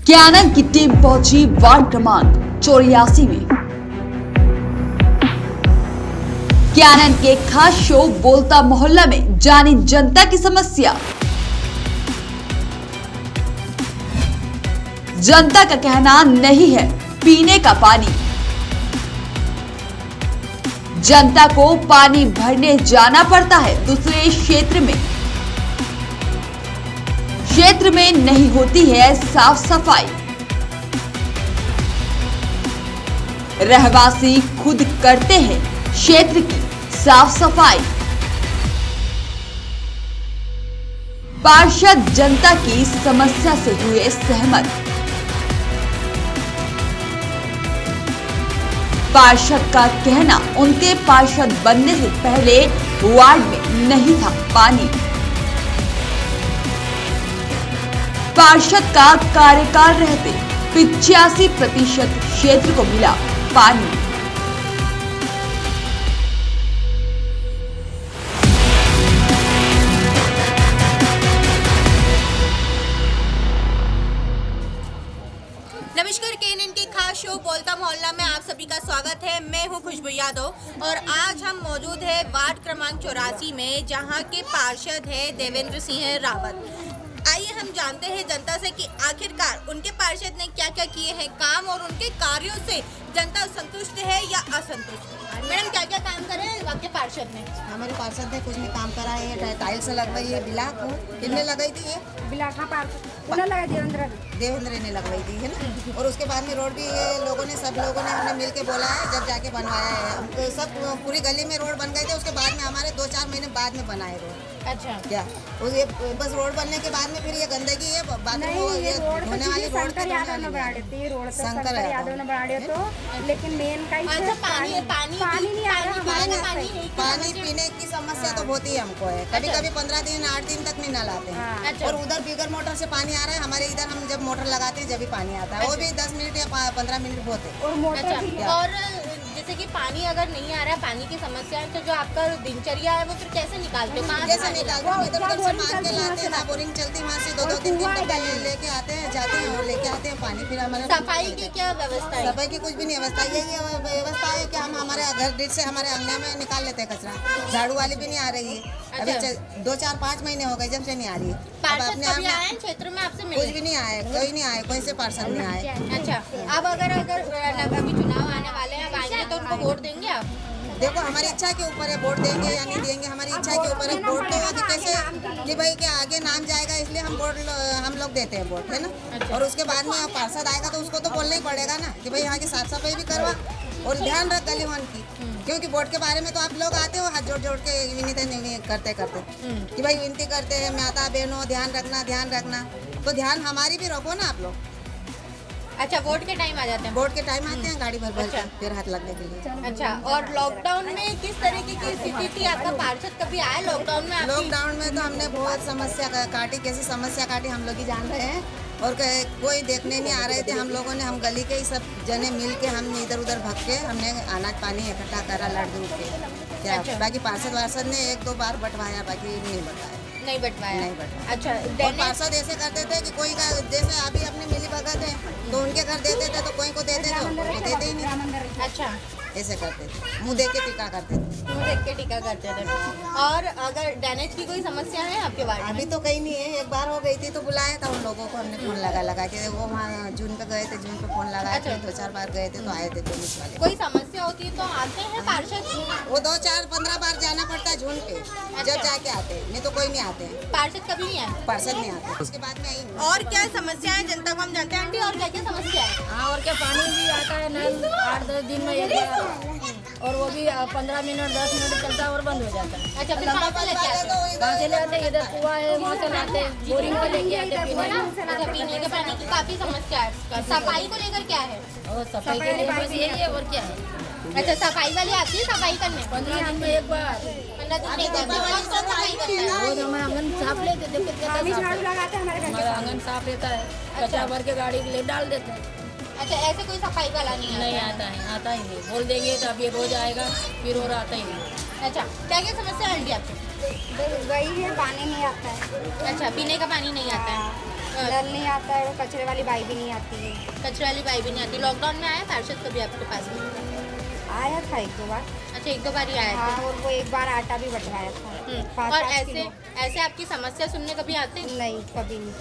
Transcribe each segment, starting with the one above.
Canine की team पहुंची ward क्रमांक 84 में। क्यानन के खास शो बोलता मोहल्ला में जानी जनता की समस्या। जनता का कहना नहीं है पीने का पानी। जनता को पानी भरने जाना पड़ता है दूसरे क्षेत्र में। क्षेत्र में नहीं होती है साफ सफाई। रहवासी खुद करते हैं क्षेत्र की साफ सफाई। पार्षद जनता की समस्या से हुए सहमत। पार्षद का कहना उनके पार्षद बनने से पहले वार्ड में नहीं था पानी। पार्षद का कार्यकाल रहते 85% क्षेत्र को मिला पानी। नमस्कार, केएनएन के खास शो बोलता मोहल्ला में आप सभी का स्वागत है। मैं हूं खुशबू यादव और आज हम मौजूद है वार्ड क्रमांक 84 में, जहां के पार्षद है देवेंद्र सिंह रावत। आइए हम जानते हैं जनता से कि आखिरकार उनके पार्षद ने क्या क्या किए हैं काम और उनके कार्यों से जनता संतुष्ट है या असंतुष्ट है। मैडम, क्या क्या काम करे हैं आपके पार्षद ने? हमारे पार्षद ने कुछ नहीं काम करा है। टाइल्स लगवाई है, बिलाक कितने लगाई थी? ये बिलाक लगा देवेंद्र ने लगवाई थी, है ना। और उसके बाद में रोड भी ये लोगों ने सब लोगों ने हमने मिल के बोला है, जब जाके बनवाया है। हम तो सब पूरी गली में रोड बन गए थे, उसके बाद में हमारे 2-4 महीने बाद में बनाए रोड। अच्छा, क्या ये बस रोड बनने के बाद में फिर ये गंदगी है बाथरूम धोने वाली रोड शंकर यादव ने बढ़ा देते रोड तो शंकर यादव ने बढ़ा दे तो, लेकिन मेन का अच्छा पानी नहीं आ रहा हमारे। पानी पीने की समस्या तो बहुत ही हमको है। कभी कभी 15 दिन 8 दिन तक नहीं नलाते हैं। और उधर बिगर मोटर से पानी आ रहा है। हमारे इधर हम जब मोटर लगाते हैं जब भी पानी आता है, वो भी 10 मिनट या 15 मिनट बहुत है। और मोटर और जैसे कि पानी अगर नहीं आ रहा है, पानी की समस्या है, तो जो आपका दिनचर्या है वो फिर कैसे निकालते हो? कैसे निकालते हैं? इधर उधर से मांग के लाते हैं ना, बोरिंग चलती वहाँ से 2-2 दिन लेके आते हैं, जाते हैं और लेके आते हैं पानी। फिर हमारे सफाई की क्या व्यवस्था है? सफाई की कुछ भी नहीं व्यवस्था। यही व्यवस्था है कि हम हमारे घर डिट से हमारे अंगने में निकाल लेते हैं कचरा। झाड़ू वाली भी नहीं आ रही है अभी। 2-4-5 महीने हो गए जब से नहीं आ रही है। पार्षद कभी आए हैं क्षेत्र में आपसे मिलने? कुछ भी नहीं आए, कोई नहीं आए, कोई से पार्षद नहीं आए। अच्छा, अब अगर अभी चुनाव आने वाले हैं, अब आएंगे तो उनको वोट देंगे आप? देखो, हमारी इच्छा के ऊपर है, वोट देंगे या नहीं देंगे हमारी इच्छा के ऊपर है। वोट तो अभी कैसे कि भाई के आगे नाम जाएगा, इसलिए हम लोग देते हैं वोट, है ना। और उसके बाद में पार्षद आएगा तो उसको तो बोलना ही पड़ेगा ना कि भाई यहाँ की साफ सफाई भी करवा और ध्यान रख गलीवान की। क्योंकि वोट के बारे में तो आप लोग आते हो हाथ जोड़ जोड़ के विनती करते कि भाई विनती करते हैं, माता बहनों ध्यान रखना। तो ध्यान हमारी भी रखो ना आप लोग। अच्छा, वोट के टाइम आ जाते हैं? वोट के टाइम आते हैं गाड़ी भर भर फिर हाथ लगने के लिए। अच्छा, और लॉकडाउन में किस तरीके की स्थिति थी? आपका पार्षद कभी आए लॉकडाउन में? लॉकडाउन में तो हमने बहुत समस्या काटी। कैसी समस्या काटी हम लोग ही जान रहे हैं। और कोई देखने नहीं आ रहे थे। हम लोगों ने, हम गली के ही सब जने मिल के हम इधर उधर भग के हमने अनाज पानी इकट्ठा करा लड़ दूर के। क्या बाकी पार्षद ने 1-2 बार बंटवाया, बाकी नहीं बंटवाया। अच्छा, और पार्षद ऐसे करते थे कि कोई का, जैसे अभी अपने मिली भगत है तो उनके घर देते थे तो कोई को देते थे, कोई देते ही नहीं। अच्छा, ऐसे करते थे, मुँह देख के टीका करते थे। और अगर ड्रेनेज की कोई समस्या है आपके वार्ड में? अभी तो कहीं नहीं है। एक बार हो गई थी तो बुलाया था उन लोगों को, हमने फोन लगा के। वो वहाँ जून पे गए थे, जून पे फोन लगाए थे। 2-4 बार गए थे तो आए थे पुलिस वाले। कोई समस्या होती है तो आते हैं पार्षद? वो 2-4-15 बार जाना पड़ता है जून पे, जब जाके आते हैं, नहीं तो कोई नहीं आते हैं। पार्षद कभी नहीं आए? पार्षद नहीं आते, उसके बाद में आई। और क्या समस्या है जनता को हम जानते हैं आंटी, और क्या क्या समस्या है? हाँ, और क्या, पानी भी आता है नल 8-10 दिन में एक बार, और वो भी 15 मिनट 10 मिनट चलता है और बंद हो जाता है। अच्छा, फिर कहाँ से लेके आते हैं? कहाँ से ले आते हैं? इधर कुआं है, वहाँ से लाते हैं, बोरिंग पे लेके आते हैं पीने। अच्छा, पीने के पानी की काफी समस्या है। सफाई को लेकर क्या है? और सफाई के लिए बस यही है, और क्या है। अच्छा, सफाई वाली आती है सफाई करने? 15 दिन में एक बार 15 दिन में एक बार। कौन कौन सफाई करता है? रोज हमारा आंगन साफ लेते थे, कितना हम ही साफ झाड़ू है। लगाते हैं हमारे घर के हमारा सामने। आंगन साफ रहता है, कचरा भर के गाड़ी ले डाल देते हैं। अच्छा, ऐसे कोई सफाई वाला नहीं आता? नहीं आता ही नहीं। बोल देंगे तो अब ये रोज आएगा, फिर और आता ही नहीं। अच्छा, क्या क्या समस्या है आंटी आपकी? वही है, पानी नहीं आता है, अच्छा, पीने का पानी नहीं आता है, नल नहीं आता है, और कचरे वाली बाई भी नहीं आती है। कचरे वाली पाइप भी नहीं आती। लॉकडाउन में आया पार्षद कभी आपके पास में? आया था एक दो बार। अच्छा, एक दो बार ही आया था। हाँ, और वो एक बार आटा भी बंटवाया था। और 5-5 ऐसे किलो। ऐसे आपकी समस्या सुनने कभी आते हैं? नहीं, कभी नहीं।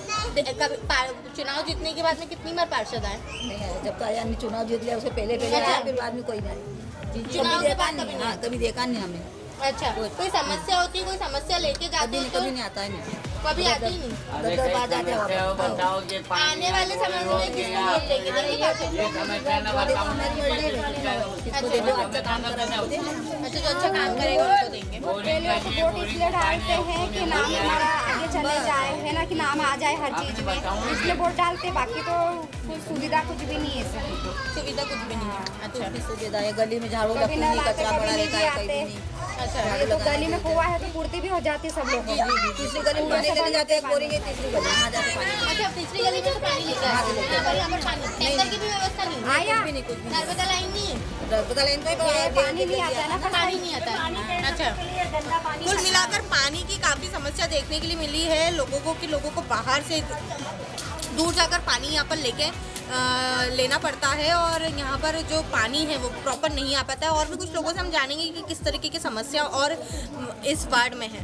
चुनाव जीतने के बाद में कितनी बार पार्षद आए? नहीं आया, जब तक आया चुनाव जीत लिया उससे पहले अच्छा। आया, फिर बाद में कोई नहीं। चुनाव के बाद नहीं, हाँ, कभी देखा नहीं हमें। अच्छा, कोई समस्या होती है, कोई समस्या लेके जाते हैं तो कभी नहीं आता है नहीं। कभी आती ही नहीं। 10 बार जाते हैं वापस। आने वाले समय में किसको वोट देंगे? देंगे पार्षद किसको दे दो, अच्छा काम कर रहा है उसको दे दो। अच्छा, जो अच्छा काम करेगा उसको देंगे। पहले तो वोट इसलिए डालते हैं कि नाम हमारा आगे चले जाए, है ना, कि नाम आ जाए हर चीज में, इसलिए वोट डालते। बाकी तो कोई सुविधा कुछ भी नहीं है सर। सुविधा कुछ भी नहीं है। अच्छा, की सुविधा है, गली में झाड़ू कभी लगती नल नहीं, आते, कचरा कभी पड़ा नहीं रहता भी है, कहीं भी आते। नहीं। अच्छा, ये तो गली में कुआ है तो पूर्ति भी हो जाती है सब लोगों की। तीसरी गली में पानी लेने जाते हैं, बोरेंगे तीसरी गली में आ जाते हैं पानी। अच्छा, तीसरी गली में तो पानी लेके आते हैं। यहाँ पर पानी टैंकर की भी व्यवस्था नहीं है? आया, कुछ भी नहीं, कुछ भी नर्मदा लाइन नहीं है? नहीं। पता नहीं इनको ही पानी नहीं आता है ना, पानी नहीं आता है। अच्छा, कुल मिलाकर पानी की काफ़ी समस्या देखने के लिए मिली है लोगों को, कि लोगों को बाहर से दूर जाकर पानी यहाँ पर लेके लेना पड़ता है, और यहाँ पर जो पानी है वो प्रॉपर नहीं आ पाता है। और भी कुछ लोगों से हम जानेंगे कि किस तरीके की समस्या और इस वार्ड में है।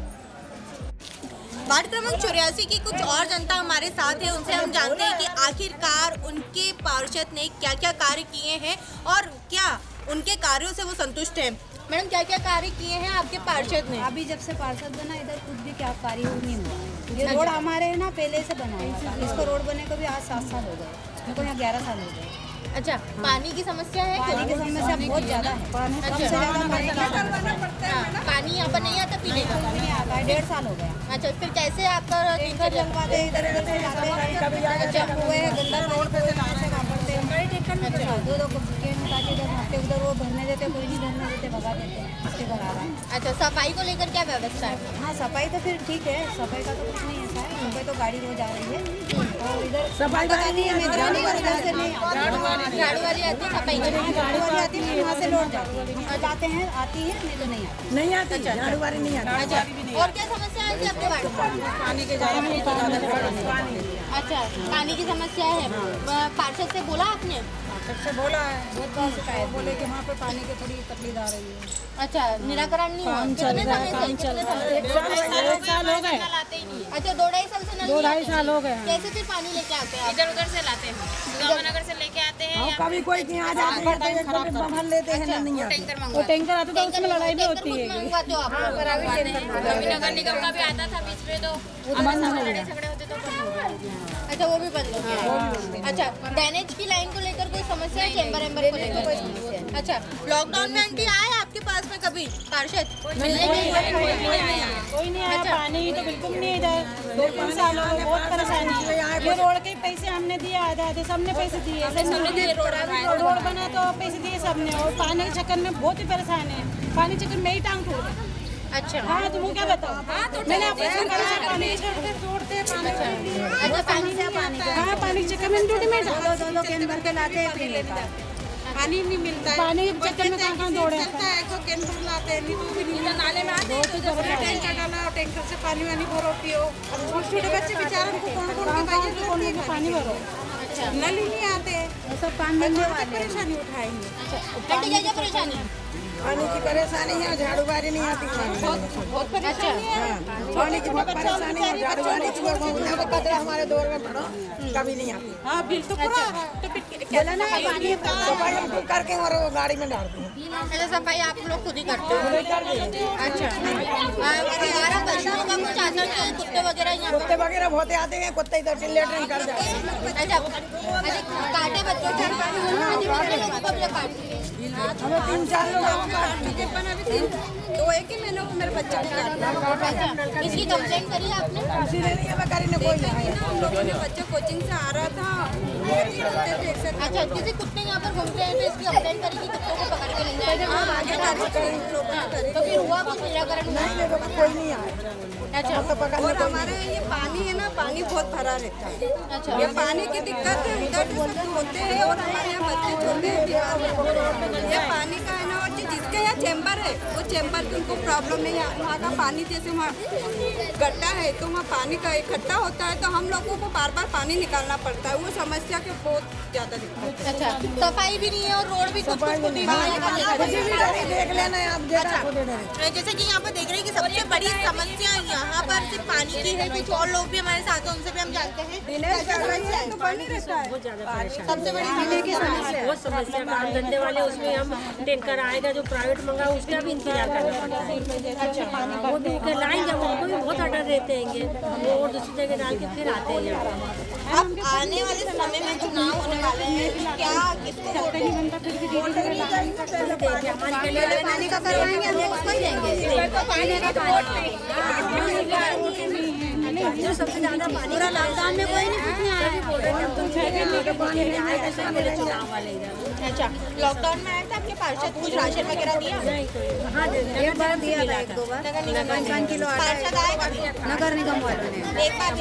वार्ड क्रमांक 84 की कुछ और जनता हमारे साथ है, उनसे हम जानते हैं कि आखिरकार उनके पार्षद ने क्या क्या कार्य किए हैं और क्या उनके कार्यों से वो संतुष्ट हैं। मैडम, क्या क्या कार्य किए हैं आपके पार्षद ने? अभी जब से पार्षद बना इधर कुछ भी क्या कार्य नहीं हुआ। ये रोड हमारे है ना पहले से बना हुआ था, इसको रोड बने को भी आज 7 साल हो गए, मेरे को यहाँ 11 साल हो गए। अच्छा, पानी की समस्या है? पानी की समस्या बहुत ज़्यादा है, सबसे ज़्यादा पानी की समस्या है। हाँ, पानी यहाँ पर नहीं आता पीने का? नहीं आता है, 1.5 साल हो गया। अच्छा, फिर कैसे आपका टैंकर लगवाते हैं, इधर उधर से जाते हैं, जब हुए गंदा रोड पे से वहाँ से वापरते हैं, बड़े टैंकर में दो कैन उठा के जब भागते उधर वो भरने देते, कोई नहीं भरने देते, भगा देते हैं इसके घर आ रहा है। अच्छा, सफाई को लेकर क्या व्यवस्था है? हाँ, सफाई तो फिर ठीक है, सफाई का तो कुछ नहीं ऐसा है, सफाई तो गाड़ी रोज आ रही है, और इधर सफाई नहीं है, निगरानी और इधर से नहीं आता। झाड़ू वाली आती है सफाई करने? गाड़ी वाली आती है, वहाँ से लौट जाती है, जाते हैं, आती है, नहीं तो नहीं आती। नहीं आती, झाड़ू वाली नहीं आती। अच्छा, और क्या समस्या है आपके वार्ड में? पानी के अच्छा, पानी की समस्या है। पार्षद से बोला आपने? सबसे बोला है, बहुत बार शिकायत बोले कि वहाँ पे पानी की थोड़ी तकलीफ आ रही है। अच्छा, निराकरण नहीं हुआ? कितने समय से? कितने समय से? 1 साल हो गए, अच्छा, 2-2.5 साल से नल नहीं 2-2.5 साल हो गए। कैसे फिर पानी लेके आते हैं आप? इधर उधर से लाते हैं, सुदामानगर से लेके आते हैं या कभी कोई यहाँ जाते हैं, भर लेते हैं, नहीं आती। टैंकर वो मंगवाते टैंकर आता था, उसमें लड़ाई भी होती है। मंगवाते हो आप लोग? हैं। कभी नगर निगम का भी आता था बीच में, तो लड़ाई झगड़े होते तो बंद हो गए। अच्छा, वो भी बंद हो गया है। अच्छा, ड्रेनेज की लाइन को लेकर कोई समस्या है? चैम्बर एम्बर को लेकर? अच्छा, लॉकडाउन में आंटी आए आपके पास में कभी पार्षद? कोई नहीं आया, पानी तो बिल्कुल नहीं इधर। 2-3 साल हो गए, बहुत परेशानी है। ये रोड के पैसे हमने दिए, आधे आधे सबने पैसे दिए, रोड बना तो पैसे दिए सबने, और पानी के चक्कर में बहुत ही परेशान है। पानी के चक्कर में ही टांग टूट गई। अच्छा, हाँ, तुमको क्या बताऊँ, मैंने ऑपरेशन करा है, पानी छोड़ते अच्छा, पानी से पानी हाँ, पानी के चक्कर में टूटी में दो कैन भर के लाते हैं, पी लेता है। पानी नहीं मिलता है, पानी के चक्कर में कहाँ दौड़े चलता है को कैंपर लाते हैं, नहीं तो भी नहीं नाले में आते हैं, तो जब टैंकर डाला और टैंकर से पानी वानी भरो पियो। छोटे छोटे बच्चे बेचारे को कौन कौन के पानी पानी भरो, नल ही नहीं आते, सब पानी बच्चों को परेशानी उठाएंगे। आंटी, क्या क्या परेशानी है? पानी की परेशानी है, झाड़ू वाली नहीं आती। बहुत परेशानी है। पानी की बहुत परेशानी है, झाड़ू वाली की कचरा हमारे दौर में पड़ो, कभी नहीं आती। हाँ, बिल तो पूरा तो सफाई हम खुद करके और वो गाड़ी में डालते हैं। अच्छा, सफाई आप लोग खुद ही करते हो? अच्छा, हमारा पशुओं का कुछ आता है? कुत्ते वगैरह यहाँ पर? कुत्ते वगैरह बहुत आते हैं, कुत्ते इधर चिल्लेटन कर जाते हैं। अच्छा, काटे बच्चों के कितने लोगों को भी काटते हैं? हमें 3-4 लोग तो देख के मैंने मेरे बच्चे को काटा। इसकी कंप्लेंट करी आपने? हम लोगों ने बच्चा कोचिंग से आ रहा था, अच्छा, जैसे कुत्ते यहाँ पर घूमते हैं तो इसकी कंप्लेंट करी कि कुत्तों को पकड़ के ले जाए, तो फिर हुआ कुछ निराकरण? कोई नहीं आया। अच्छा, और हमारे ये पानी है ना, पानी बहुत भरा रहता है। अच्छा, ये पानी की दिक्कत है, उधर भी सब होते हैं और हमारे यहाँ बच्चे छोटे हैं दीवार में। ये पानी का है ना, और जिसके यहाँ चैम्बर है वो चैम्बर की उनको प्रॉब्लम नहीं है। वहाँ का पानी जैसे वहाँ गड्ढा है तो वहाँ पानी का इकट्ठा होता है तो हम लोगों को बार बार पानी निकालना पड़ता है। वो समस्या के बहुत ज़्यादा दिक्कत है। अच्छा, सफाई भी नहीं है और रोड भी कुछ देख लेना है आप। अच्छा, जैसे कि यहाँ पर देख रहे हैं कि सबसे बड़ी समस्या यहाँ पर सिर्फ पानी की है। कुछ और लोग भी हमारे साथ हैं, उनसे भी हम जानते हैं। तो पानी रहता है, बहुत ज़्यादा परेशान, सबसे बड़ी पानी की समस्या बहुत समस्या। काम धंधे वाले उसमें हम टैंकर आएगा जो प्राइवेट मंगा उसका भी इंतजार करना पड़ता है। अच्छा, वो भी लाइन जब उनको भी बहुत ऑर्डर रहते हैं वो और दूसरी जगह डाल के फिर आते हैं यहाँ। अब आने वाले समय में चुनाव होने वाले हैं, क्या किसको वोट देंगे? पानी का करवाएंगे हम लोग, उसको ही देंगे। पानी का जो सबसे ज़्यादा पानी पूरा लॉकडाउन में कोई नहीं पूछने आया है। बोल रहे थे तुम चुनाव वाले इधर। अच्छा, लॉकडाउन में आए थे आपके पार्षद, कुछ राशन वगैरह दिया? हाँ, एक बार दिया था, 1-2 बार। नगर निगम 5 किलो आटा पार्षद आए कभी? नगर निगम वालों ने। एक बार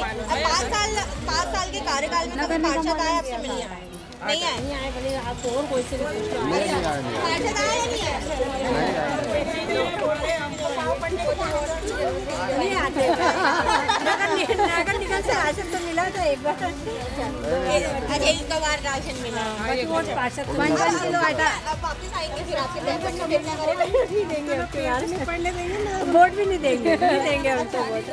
5 साल के कार्यकाल में कभी पार्षद आए आपसे मिलने? नहीं आए। नहीं आए, भले आप और कोई से भी पूछ लो। पार्षद आए या नहीं आए? नहीं आते। नगर निगम से राशन तो मिला था एक बार। अच्छा, एक बार राशन मिला। वोट पार्षद 5 किलो आटा। अब वापस आएंगे फिर आपके टेंशन में फिर क्या करेंगे? नहीं देंगे अब तो यार, वोट भी नहीं देंगे, नहीं देंगे हम तो वोट।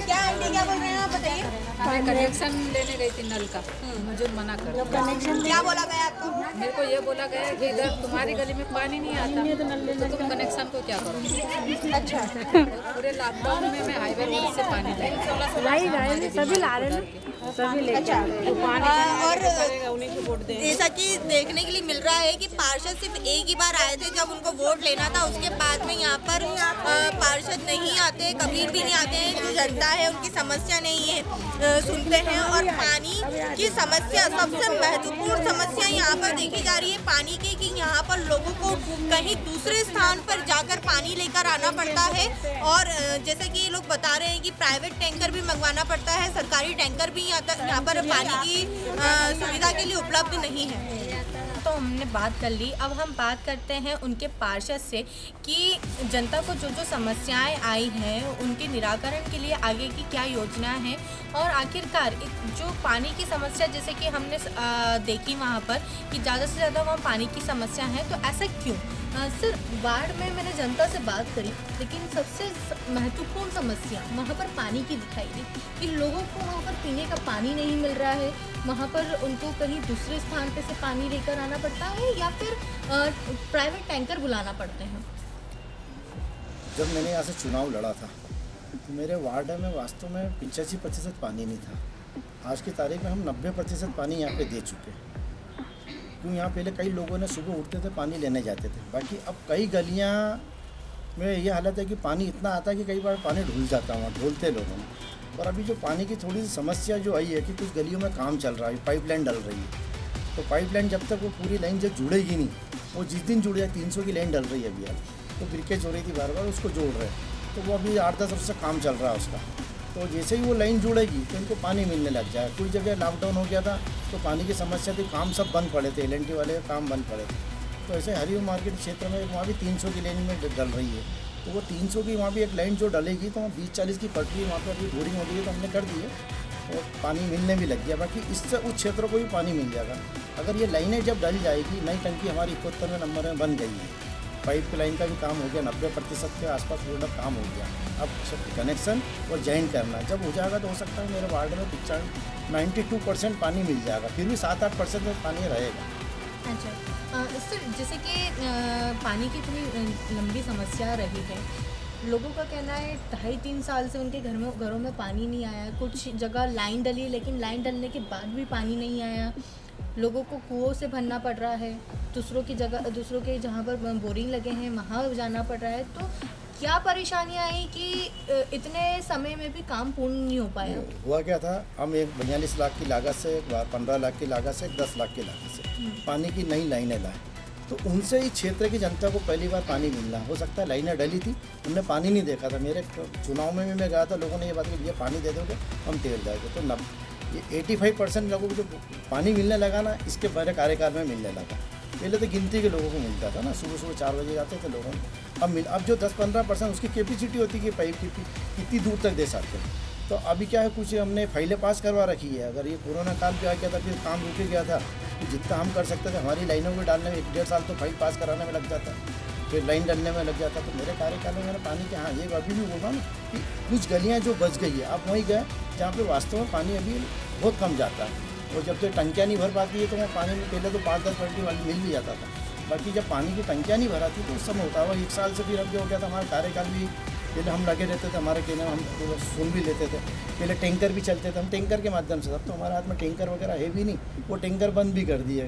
क्या आंटी क्या बोल रहे हैं आप बताइए? मैं कनेक्शन लेने गई थी नल का, मुझे मना कर दिया। क्या बोला गया आपको? मेरे को ये बोला गया कि इधर तुम्हारी गली में पानी नहीं आता तो तुम कनेक्शन को क्या करोगे। अच्छा, पूरे लॉकडाउन में मैं हाईवे रोड से पानी लाई, सभी ला रहे हैं, सभी लेके आ रहे हैं। और जैसा कि देखने के लिए मिल रहा है कि पार्षद सिर्फ एक ही बार आए थे जब उनको वोट लेना था, उसके बाद में यहाँ पर पार्षद नहीं आते, कभी भी नहीं आते हैं। जो जनता है उनकी समस्या नहीं है सुनते हैं। और पानी की समस्या सबसे महत्वपूर्ण समस्या यहाँ पर देखी जा रही है पानी की, कि यहाँ पर लोगों को कहीं दूसरे स्थान पर जाकर पानी लेकर आना पड़ता है। और जैसे कि ये लोग बता रहे हैं कि प्राइवेट टैंकर भी मंगवाना पड़ता है, सरकारी टैंकर भी यहाँ पर पानी की सुविधा के लिए उपलब्ध नहीं है। तो हमने बात कर ली, अब हम बात करते हैं उनके पार्षद से कि जनता को जो जो समस्याएं आई हैं उनके निराकरण के लिए आगे की क्या योजना है। और आखिरकार जो पानी की समस्या जैसे कि हमने देखी वहाँ पर कि ज़्यादा से ज़्यादा वहाँ पानी की समस्या है, तो ऐसा क्यों? सर, वार्ड में मैंने जनता से बात करी, लेकिन सबसे महत्वपूर्ण समस्या वहाँ पर पानी की दिखाई दी कि लोगों को वहाँ पर पीने का पानी नहीं मिल रहा है। वहाँ पर उनको कहीं दूसरे स्थान पे से पानी लेकर आना पड़ता है या फिर प्राइवेट टैंकर बुलाना पड़ते हैं। जब मैंने यहाँ से चुनाव लड़ा था तो मेरे वार्ड में वास्तव में 85% पानी नहीं था। आज की तारीख में हम 90% पानी यहाँ पे दे चुके हैं। क्यों, यहाँ पहले कई लोगों ने सुबह उठते थे पानी लेने जाते थे, बाकी अब कई गलियाँ में ये हालत है कि पानी इतना आता है कि कई बार पानी ढुल जाता है, ढोलते लोगों ने। और अभी जो पानी की थोड़ी सी समस्या जो आई है कि कुछ गलियों में काम चल रहा है, पाइपलाइन डल रही है, तो पाइपलाइन जब तक वो पूरी लाइन जब जुड़ेगी नहीं, वो जिस दिन जुड़ जाए 300 की लाइन डल रही है अभी आज, तो ब्रिकेज हो रही थी बार बार, उसको जोड़ रहे हैं, तो वो अभी 8-10 वर्ष से काम चल रहा है उसका। तो जैसे ही वो लाइन जुड़ेगी तो इनको पानी मिलने लग जाए। कुछ जगह लॉकडाउन हो गया था तो पानी की समस्या थी, काम सब बंद पड़े थे, LNT वाले काम बंद पड़े थे। तो ऐसे हरिओम मार्केट क्षेत्र में वहाँ भी 300 की लाइन में डल रही है, तो वो 300 की वहाँ भी एक लाइन जो डलेगी तो वहाँ 20-40 की पटरी वहाँ पर अभी बोरिंग हो गई है, तो हमने कर दी है और पानी मिलने भी लग गया। बाकी इससे उस क्षेत्र को भी पानी मिल जाएगा। अगर ये लाइनें जब डल जाएगी, नई टंकी हमारी 71वें नंबर में बन गई है, पाइप की लाइन का भी काम हो गया, 90% के आसपास पूरा काम हो गया। अब कनेक्शन और जॉइन करना जब हो जाएगा तो हो सकता है मेरे वार्ड में 92% पानी मिल जाएगा, फिर भी 7-8% में पानी रहेगा। अच्छा सर, जैसे कि पानी की इतनी लंबी समस्या रही है, लोगों का कहना है 2.5-3 साल से उनके घरों में पानी नहीं आया। कुछ जगह लाइन डली, लेकिन लाइन डलने के बाद भी पानी नहीं आया। लोगों को कुओं से भरना पड़ रहा है, दूसरों के जहाँ पर बोरिंग लगे हैं वहाँ जाना पड़ रहा है। तो क्या परेशानियाँ आई कि इतने समय में भी काम पूर्ण नहीं हो पाया? हुआ क्या था, हम एक 42 लाख की लागत से, 15 लाख की लागत से, 10 लाख की लागत से पानी की नई लाइनें लाए। तो उनसे ही क्षेत्र की जनता को पहली बार पानी मिलना, हो सकता है लाइनें डली थी, उनने पानी नहीं देखा था। मेरे चुनाव में भी मैं गया था, लोगों ने ये बात की, ये पानी दे दोगे हम तेल जाएंगे। तो ये 85% लोगों को जो पानी मिलने लगा ना, इसके मेरे कार्यकाल में मिलने लगा। पहले तो गिनती के लोगों को मिलता था ना, सुबह सुबह 4 बजे जाते थे लोगों को। अब जो 10-15% उसकी कैपेसिटी होती है कि पाइप की कितनी दूर तक दे सकते हैं। तो अभी क्या है, कुछ हमने फाइलें पास करवा रखी है। अगर ये कोरोना काल पे आ गया था, फिर काम रुक गया था, तो जितना हम कर सकते थे हमारी लाइनों को डालने में 1-1.5 साल तो फाइल पास कराने में लग जाता, फिर लाइन डालने में लग जाता। तो मेरे कार्यकाल में मैंने पानी के, हाँ ये अभी भी बोला ना कि कुछ गलियाँ जो बच गई है, आप वहीं गए जहाँ पे वास्तव में पानी अभी बहुत कम जाता है। और जब तक टंकियाँ नहीं भर पाती है तो मैं पानी में पहले तो 5-10 बाल्टी वाली मिल भी जाता था। बाकी जब पानी की टंकियाँ नहीं भराती तो उस समय होता हुआ 1 साल से फिर अब जो हो गया था, हमारा कार्यकाल भी पहले हम लगे रहते थे, हमारे कहने में हम तो सुन भी लेते थे। पहले टैंकर भी चलते थे, हम टैंकर के माध्यम से, अब तो हमारे हाथ में टैंकर वगैरह है भी नहीं, वो टैंकर बंद भी कर दिए,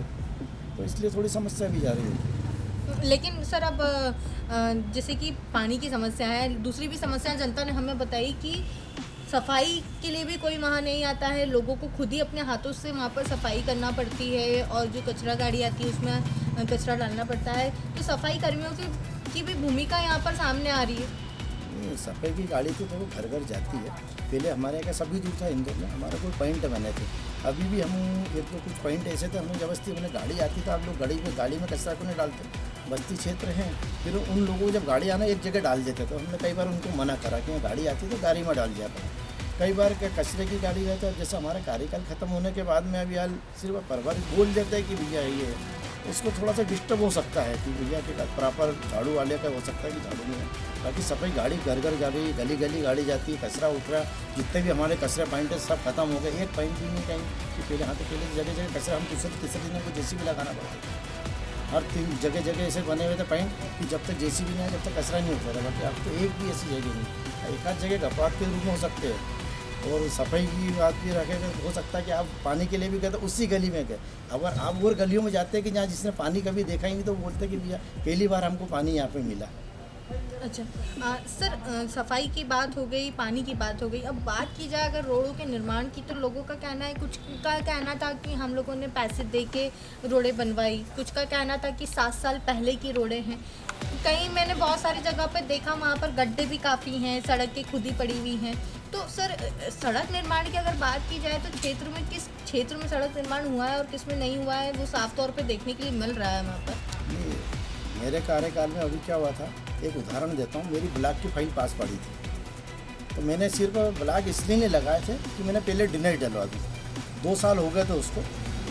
तो इसलिए थोड़ी समस्या भी जा रही है। लेकिन सर अब जैसे कि पानी की समस्या है, दूसरी भी समस्या जनता ने हमें बताई कि सफाई के लिए भी कोई वहाँ नहीं आता है, लोगों को खुद ही अपने हाथों से वहाँ पर सफाई करना पड़ती है, और जो कचरा गाड़ी आती है उसमें कचरा डालना पड़ता है। तो सफाई कर्मियों की भी भूमिका यहाँ पर सामने आ रही है। सफाई की गाड़ी तो वो घर घर जाती है। पहले हमारे यहाँ सभी दूर था इंदौर में, हमारा कोई पॉइंट बने थे। अभी भी हम एक तो कुछ पॉइंट ऐसे थे, हमने जबरदस्ती अपने गाड़ी आती था, आप लोग गाड़ी में कचरा क्यों नहीं डालते, बस्ती क्षेत्र हैं। फिर उन लोगों को जब गाड़ी आना एक जगह डाल देते, तो हमने कई बार उनको मना करा कि गाड़ी आती तो गाड़ी में डाल दिया करो। कई बार क्या कचरे की गाड़ी है, तो जैसे हमारा कार्यकाल ख़त्म होने के बाद में अभी हाल सिर्फ परिवार बोल देता है कि भैया ये, उसको थोड़ा सा डिस्टर्ब हो सकता है कि भैया के बाद प्रॉपर झाड़ू वाले का हो सकता है कि झाड़ू नहीं है। बाकी सफाई गाड़ी घर घर जा रही, गली गली गाड़ी जाती है, कचरा उठ रहा, जितने भी हमारे कचरा पॉइंट है सब खत्म हो गए। एक पॉइंट भी नहीं कहीं कि पहले, हाँ तो पहले जगह जगह कचरा, हम तीसरे दिन को JCB लगाना पड़ता है। हर 3 जगह ऐसे बने हुए थे पॉइंट कि जब तक JCB नहीं आए जब तक कचरा नहीं उठ रहा। बाकी अब तो एक भी ऐसी जगह नहीं, एक आध जगह अपराध के रूप में हो सकते हैं। और सफाई की बात भी रखेगा, हो सकता है कि आप पानी के लिए भी गए तो उसी गली में गए। अगर आप और गलियों में जाते हैं कि जहाँ जिसने पानी कभी देखा ही नहीं, तो बोलते कि भैया पहली बार हमको पानी यहाँ पे मिला। अच्छा सर, सफाई की बात हो गई, पानी की बात हो गई, अब बात की जाए अगर रोडों के निर्माण की, तो लोगों का कहना है, कुछ का कहना था कि हम लोगों ने पैसे दे के रोडें बनवाई, कुछ का कहना था कि 7 साल पहले की रोडें हैं। कहीं मैंने बहुत सारी जगह पर देखा वहाँ पर गड्ढे भी काफ़ी हैं, सड़कें खुद ही पड़ी हुई हैं। तो सर, सड़क निर्माण की अगर बात की जाए तो क्षेत्र में किस क्षेत्र में सड़क निर्माण हुआ है और किस में नहीं हुआ है, वो साफ तौर पे देखने के लिए मिल रहा है वहाँ पर। मेरे कार्यकाल में अभी क्या हुआ था, एक उदाहरण देता हूँ। मेरी ब्लॉक की फाइल पास पड़ी थी, तो मैंने सिर्फ ब्लॉक इसलिए नहीं लगाए थे कि मैंने पहले ड्रेनेज डलवा दी। 2 साल हो गए थे उसको,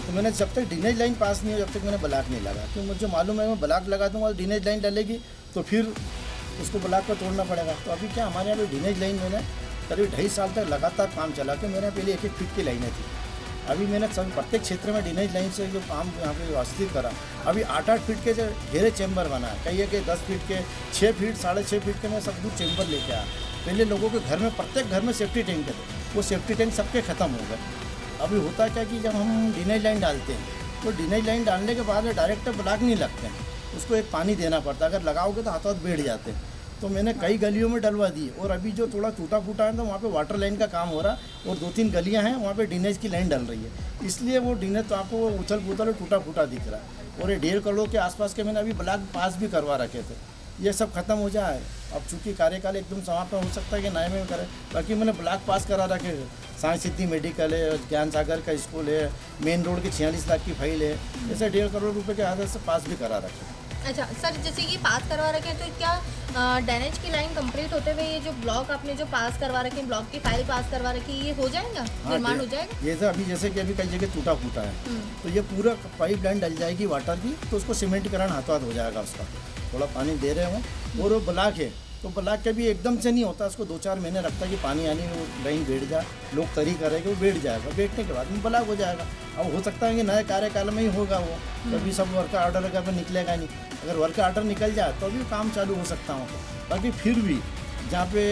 तो मैंने जब तक ड्रेनेज लाइन पास नहीं हो जब तक मैंने ब्लॉक नहीं लगा, क्योंकि मुझे मालूम है मैं ब्लॉक लगा दूँगा और ड्रेनेज लाइन डलेगी तो फिर उसको ब्लॉक को तोड़ना पड़ेगा। तो अभी क्या हमारे यहाँ पे ड्रेनेज लाइन मैंने करीब 2.5 साल तक लगातार काम चला के, मेरे पहले 1-1 फीट की लाइनें थी। अभी मैंने प्रत्येक क्षेत्र में ड्रेनेज लाइन से जो काम यहाँ पे व्यवस्थित करा, अभी 8-8 फीट के जो घेरे चैम्बर बनाए, कई है कि 10 फीट के, 6 फीट 6.5 फीट के मैं सब कुछ चैम्बर लेके आया। पहले लोगों के घर में, प्रत्येक घर में सेफ्टी टैंक थे, वो सेफ्टी टैंक सबके ख़त्म हो गए। अभी होता क्या कि जब हम ड्रेनेज लाइन डालते हैं तो ड्रेनेज लाइन डालने के बाद डायरेक्ट ब्लॉक नहीं लगते हैं, उसको एक पानी देना पड़ता है। अगर लगाओगे तो हाथों हाथ बैठ जाते हैं। तो मैंने कई गलियों में डलवा दी, और अभी जो थोड़ा टूटा फूटा है तो वहाँ पे वाटर लाइन का काम हो रहा है, और 2-3 गलियाँ हैं वहाँ पे ड्रेनेज की लाइन डल रही है, इसलिए वो ड्रेनेज तो आपको उछल पुथल और टूटा फूटा दिख रहा है। और ये 1.5 करोड़ के आसपास के मैंने अभी ब्लॉक पास भी करवा रखे थे, ये सब खत्म हो जाए। अब चूँकि कार्यकाल एकदम समाप्त हो सकता है कि नए में करे, बाकी मैंने ब्लॉक पास करा रखे। साई सिद्धि मेडिकल है, ज्ञान सागर का स्कूल है, मेन रोड की 46 लाख की फाइल है, ऐसे 1.5 करोड़ रुपये के आधार से पास भी करा रखे। अच्छा सर, जैसे कि पास करवा रखे हैं, तो क्या ड्रेनेज की लाइन कंप्लीट होते हुए ये जो ब्लॉक आपने जो पास करवा रखे हैं, ब्लॉक की फाइल पास करवा रखी है, ये हो जाएगा, निर्माण हो जाएगा? ये तो अभी जैसे कि अभी कई जगह टूटा फूटा है, तो ये पूरा पाइप लाइन डल जाएगी वाटर की, तो उसको सीमेंटीकरण हाथों हाथ हो जाएगा। उसका थोड़ा पानी दे रहे हों, और वो ब्लॉक है तो ब्लॉक के भी एकदम से नहीं होता, उसको 2-4 महीने रखता है कि पानी आने में वो लाइन बैठ जाए, लोग तरी करेंगे, वो बैठ जाएगा, बैठने के बाद में ब्लॉक हो जाएगा। अब हो सकता है कि नए कार्यकाल में ही होगा वो, कभी सब वर्क ऑर्डर का निकलेगा नहीं। अगर वर्क ऑर्डर निकल जाए तो भी काम चालू हो सकता हूँ। बाकी फिर भी जहाँ पे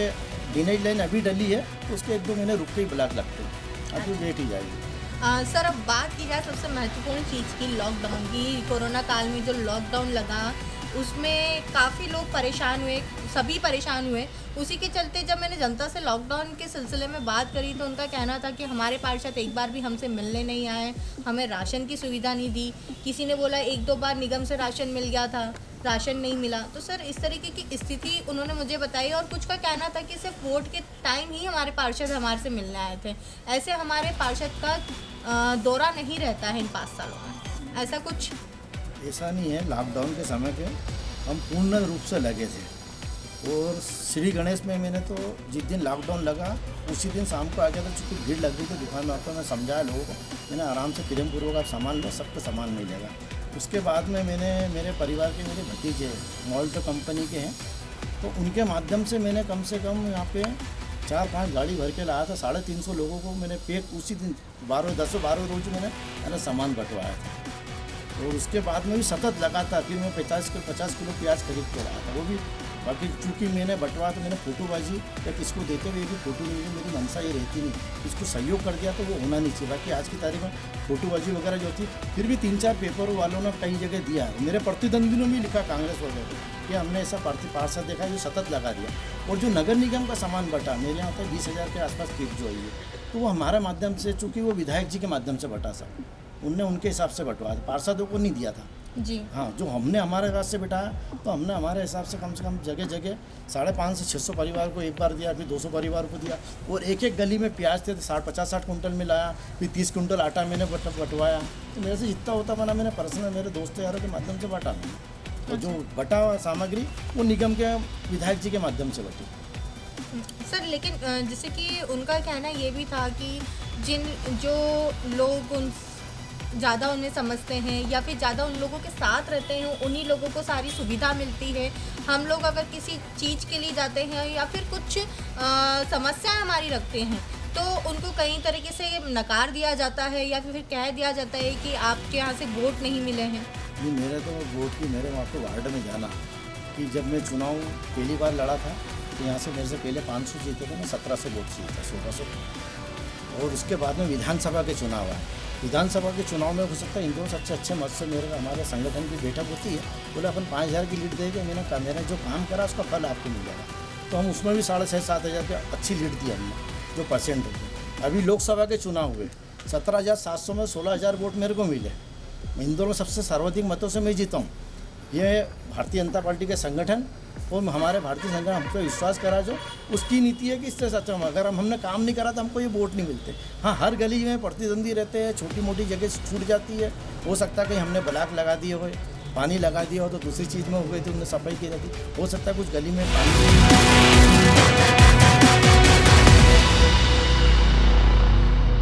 ड्रेनेज लाइन अभी डली है तो उसके 1-2 महीने रुक के ही ब्लॉक लगते हैं, अभी बैठ ही जाएगी। सर अब बात की जाए सबसे महत्वपूर्ण चीज़ की, लॉकडाउन की। कोरोना काल में जो लॉकडाउन लगा उसमें काफ़ी लोग परेशान हुए, सभी परेशान हुए। उसी के चलते जब मैंने जनता से लॉकडाउन के सिलसिले में बात करी तो उनका कहना था कि हमारे पार्षद एक बार भी हमसे मिलने नहीं आए, हमें राशन की सुविधा नहीं दी। किसी ने बोला 1-2 बार निगम से राशन मिल गया था, राशन नहीं मिला। तो सर इस तरीके की स्थिति उन्होंने मुझे बताई और कुछ का कहना था कि सिर्फ वोट के टाइम ही हमारे पार्षद हमारे से मिलने आए थे। ऐसे हमारे पार्षद का दौरा नहीं रहता है इन 5 सालों में, ऐसा कुछ? ऐसा नहीं है, लॉकडाउन के समय पे हम पूर्ण रूप से लगे थे और श्री गणेश में मैंने तो जिस दिन लॉकडाउन लगा उसी दिन शाम को आ गया था, चूँकि भीड़ लग गई थी दुकान में। तो मैं समझाया लोगों को, मैंने आराम से प्रेम पूर्वक आप सामान लो, सबका सामान मिलेगा। उसके बाद में मैंने मेरे परिवार के मेरे भतीजे मॉल्टो कंपनी के हैं, तो उनके माध्यम से मैंने कम से कम यहाँ पे 4-5 गाड़ी भर के लाया था। 350 लोगों को मैंने पैक उसी दिन 10-12 रोज मैंने सामान बंटवाया था। और उसके बाद में भी सतत लगातार फिर मैं 50 किलो प्याज खरीद के लाया था। वो भी बाकी चूँकि मैंने बंटवाया तो मैंने फोटोबाजी या किसको देते हुए भी फोटो नहीं ली, मेरी मनसा ये रहती नहीं, इसको सहयोग कर दिया तो वो होना नहीं चाहिए। बाकी आज की तारीख में फोटोबाजी वगैरह जो थी, फिर भी 3-4 पेपर वालों ने कई जगह दिया है। मेरे प्रतिद्वंदियों में लिखा कांग्रेस वगैरह कि हमने ऐसा पार्षद देखा जो सतत लगा दिया। और जो नगर निगम का सामान बटा, मेरे यहाँ तक 20,000 के आसपास किट जो है, तो वो हमारे माध्यम से, चूँकि वो विधायक जी के माध्यम से बटा सब, उनने उनके हिसाब से बंटवाया था, पार्षदों को नहीं दिया था जी। हाँ, जो हमने हमारे पास से बिठाया तो हमने हमारे हिसाब से कम जगह 550 से 600 परिवार को एक बार दिया, फिर 200 परिवार को दिया। और एक गली में प्याज थे तो 50-60 कुंटल में लाया, फिर 30 कुंटल आटा मैंने बंटवाया। तो मेरे से जितना होता बना मैंने पर्सनल मेरे दोस्तों यारों के माध्यम से बांटा मैंने। तो जो बटा हुआ सामग्री वो निगम के विधायक जी के माध्यम से बटी। सर लेकिन जैसे कि उनका कहना ये भी था कि जो लोग उन ज़्यादा उन्हें समझते हैं या फिर ज़्यादा उन लोगों के साथ रहते हैं, उन्हीं लोगों को सारी सुविधा मिलती है। हम लोग अगर किसी चीज़ के लिए जाते हैं या फिर कुछ समस्या हमारी रखते हैं तो उनको कई तरीके से नकार दिया जाता है या फिर कह दिया जाता है कि आपके यहाँ से वोट नहीं मिले हैं। नहीं, मेरे तो वोट की मेरे वहाँ को वार्ड में जाना कि जब मैं चुनाव पहली बार लड़ा था तो यहाँ से मेरे से पहले 500 जीते थे, मैं 1700 वोट जीता, 1600। और उसके बाद में विधानसभा के चुनाव आए। विधानसभा के चुनाव में हो सकता है इंदौर सबसे अच्छे मत से हमारे संगठन की बैठक होती है, बोले अपन 5000 की लीड देंगे। मैंने जो काम करा उसका फल आपको मिल जाएगा। तो हम उसमें भी 6,500-7 हज़ार की अच्छी लीड दी हमने, जो परसेंट होती। अभी लोकसभा के चुनाव हुए, 17,700 में 16,000 वोट मेरे को मिले। इंदौर में सबसे सर्वाधिक मतों से मैं जीता हूँ। ये भारतीय जनता पार्टी के संगठन और हमारे भारतीय संगठन हम पे विश्वास करा, जो उसकी नीति है कि इससे सच्चा हम, अगर हमने काम नहीं करा तो हमको ये वोट नहीं मिलते। हाँ, हर गली में प्रतिद्वंदी रहते हैं, छोटी मोटी जगह छूट जाती है। हो सकता है कि हमने ब्लॉक लगा दिए हो, पानी लगा दिया हो, तो दूसरी चीज़ में हो गई तो उन्हें सफाई की जाती। हो सकता है कुछ गली में पानी